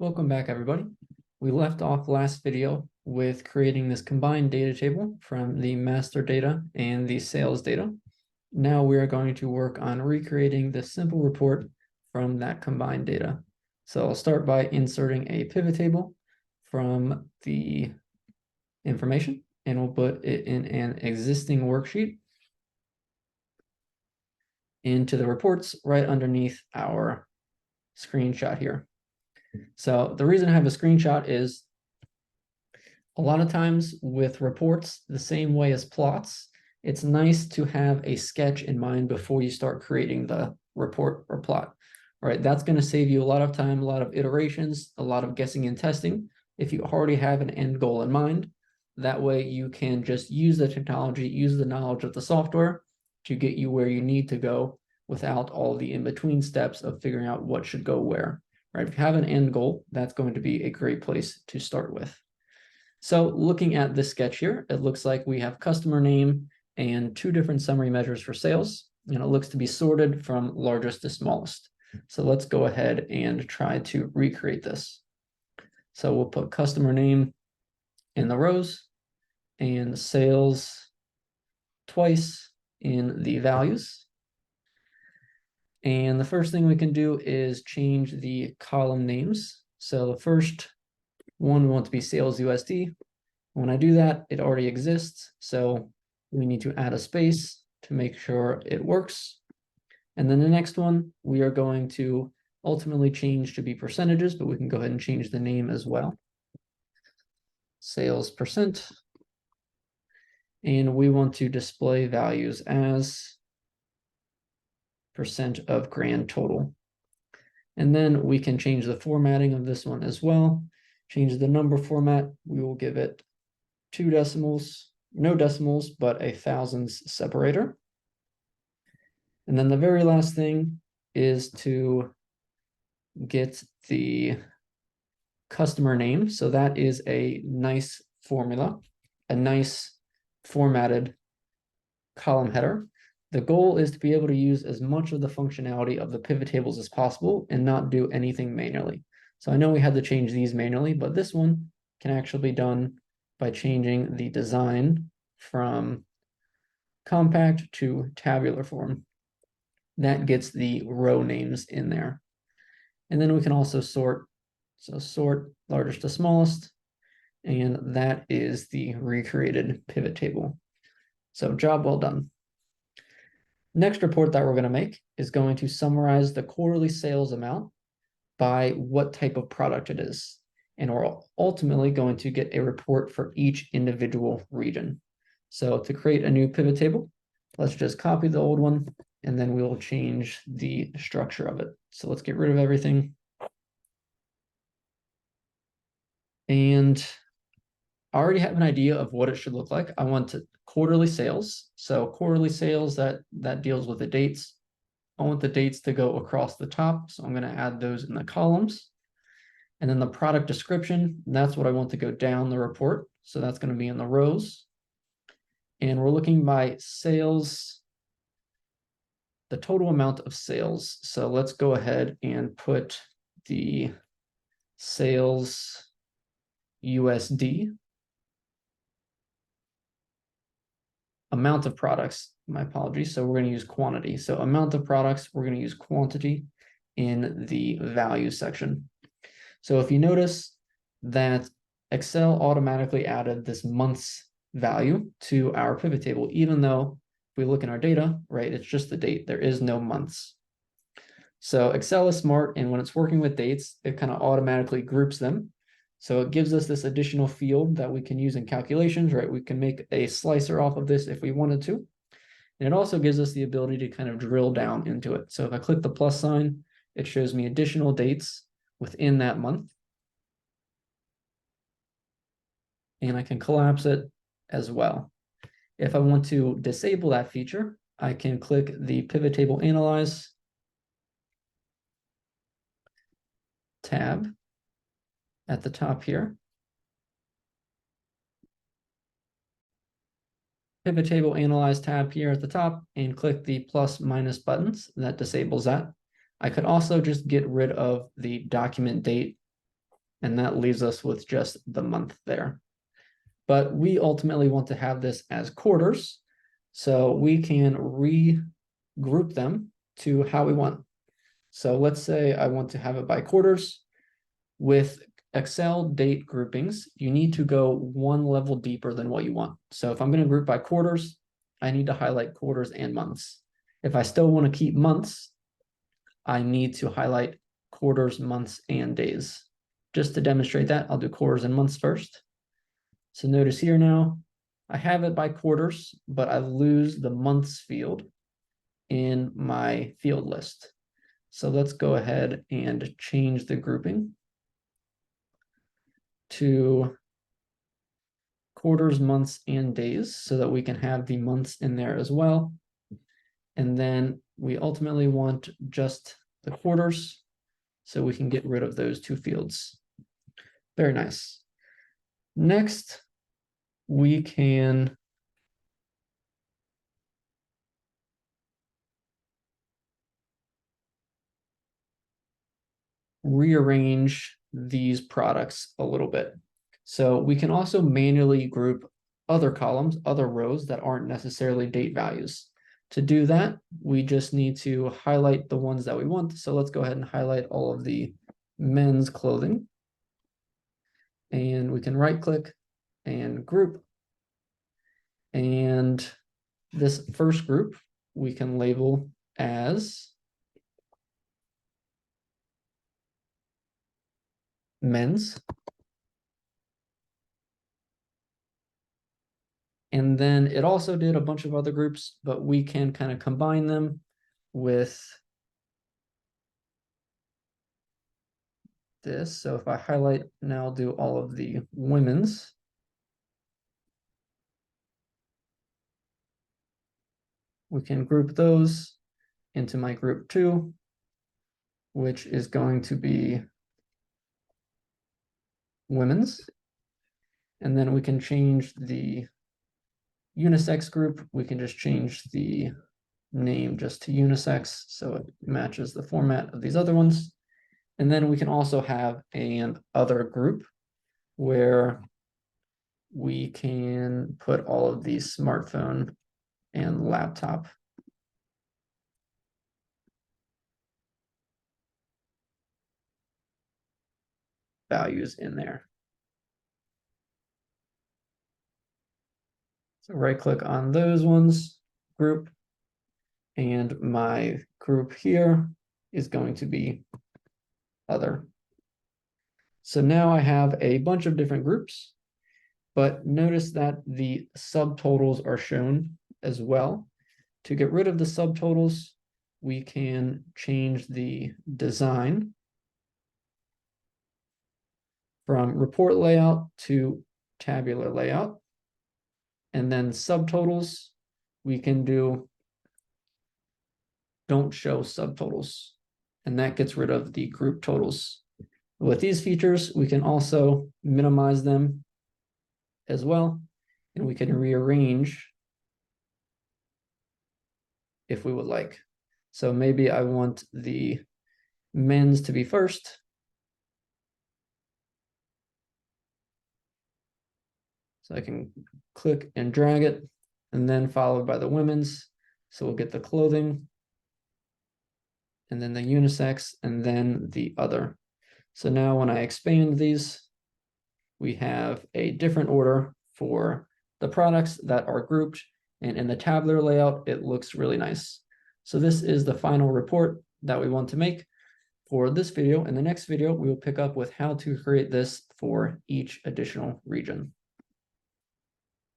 Welcome back, everybody. We left off last video with creating this combined data table from the master data and the sales data. Now we are going to work on recreating the simple report from that combined data. So I'll start by inserting a pivot table from the information, and we'll put it in an existing worksheet into the reports right underneath our screenshot here. So the reason I have a screenshot is a lot of times with reports, the same way as plots, it's nice to have a sketch in mind before you start creating the report or plot. All right, that's going to save you a lot of time, a lot of iterations, a lot of guessing and testing. If you already have an end goal in mind, that way you can just use the technology, use the knowledge of the software to get you where you need to go without all the in-between steps of figuring out what should go where. Right? If you have an end goal, that's going to be a great place to start with. So looking at this sketch here, it looks like we have customer name and two different summary measures for sales, and it looks to be sorted from largest to smallest. So let's go ahead and try to recreate this. So we'll put customer name in the rows and sales twice in the values. And the first thing we can do is change the column names. So the first one, we want to be sales USD. When I do that, it already exists. So we need to add a space to make sure it works. And then the next one, we are going to ultimately change to be percentages, but we can go ahead and change the name as well. Sales percent. And we want to display values as percent of grand total. And then we can change the formatting of this one as well. Change the number format. We will give it 2 decimals, no decimals, but a thousands separator. And then the very last thing is to get the customer name. So that is a nice formula, a nice formatted column header. The goal is to be able to use as much of the functionality of the pivot tables as possible and not do anything manually. So I know we had to change these manually, but this one can actually be done by changing the design from compact to tabular form. That gets the row names in there. And then we can also sort. So sort largest to smallest, and that is the recreated pivot table. So job well done. Next report that we're going to make is going to summarize the quarterly sales amount by what type of product it is. And we're ultimately going to get a report for each individual region. So to create a new pivot table, let's just copy the old one, and then we will change the structure of it. So let's get rid of everything. And I already have an idea of what it should look like. I want quarterly sales. So quarterly sales, that deals with the dates. I want the dates to go across the top. So I'm going to add those in the columns. And then the product description, that's what I want to go down the report. So that's going to be in the rows. And we're looking by sales, the total amount of sales. So let's go ahead and put the sales USD. Amount of products, my apologies. So we're going to use quantity. So amount of products, we're going to use quantity in the value section. So if you notice that Excel automatically added this month's value to our pivot table, even though if we look in our data, right, it's just the date. There is no months. So Excel is smart, and when it's working with dates, it kind of automatically groups them. So it gives us this additional field that we can use in calculations, right? We can make a slicer off of this if we wanted to. And it also gives us the ability to kind of drill down into it. So if I click the plus sign, it shows me additional dates within that month. And I can collapse it as well. If I want to disable that feature, I can click the pivot table analyze tab at the top here. Pivot table analyze tab here at the top and click the plus minus buttons. That disables that. I could also just get rid of the document date And that leaves us with just the month there. But we ultimately want to have this as quarters, so we can regroup them to how we want. So let's say I want to have it by quarters. With Excel date groupings, you need to go one level deeper than what you want. So if I'm going to group by quarters, I need to highlight quarters and months. If I still want to keep months, I need to highlight quarters, months, and days. Just to demonstrate that, I'll do quarters and months first. So notice here now, I have it by quarters, but I lose the months field in my field list. So let's go ahead and change the grouping to quarters, months, and days so that we can have the months in there as well. And then we ultimately want just the quarters so we can get rid of those two fields. Very nice. Next, we can rearrange these products a little bit. So we can also manually group other columns, other rows that aren't necessarily date values. To do that, we just need to highlight the ones that we want. So let's go ahead and highlight all of the men's clothing. And we can right click and group. And this first group we can label as men's. And then it also did a bunch of other groups, but we can kind of combine them with this. So if I highlight, now I'll do all of the women's. We can group those into my group 2, which is going to be women's. And then we can change the unisex group. We can just change the name just to unisex so it matches the format of these other ones. And then we can also have an other group where we can put all of these smartphone and laptop values in there. So right click on those ones, group, and my group here is going to be other. So now I have a bunch of different groups, but notice that the subtotals are shown as well. To get rid of the subtotals, we can change the design from report layout to tabular layout. And then subtotals, we can do don't show subtotals, and that gets rid of the group totals. With these features, we can also minimize them as well, and we can rearrange if we would like. So maybe I want the men's to be first. So I can click and drag it, and then followed by the women's. So we'll get the clothing, and then the unisex, and then the other. So now when I expand these, we have a different order for the products that are grouped, and in the tabular layout, it looks really nice. So this is the final report that we want to make for this video. In the next video, we will pick up with how to create this for each additional region.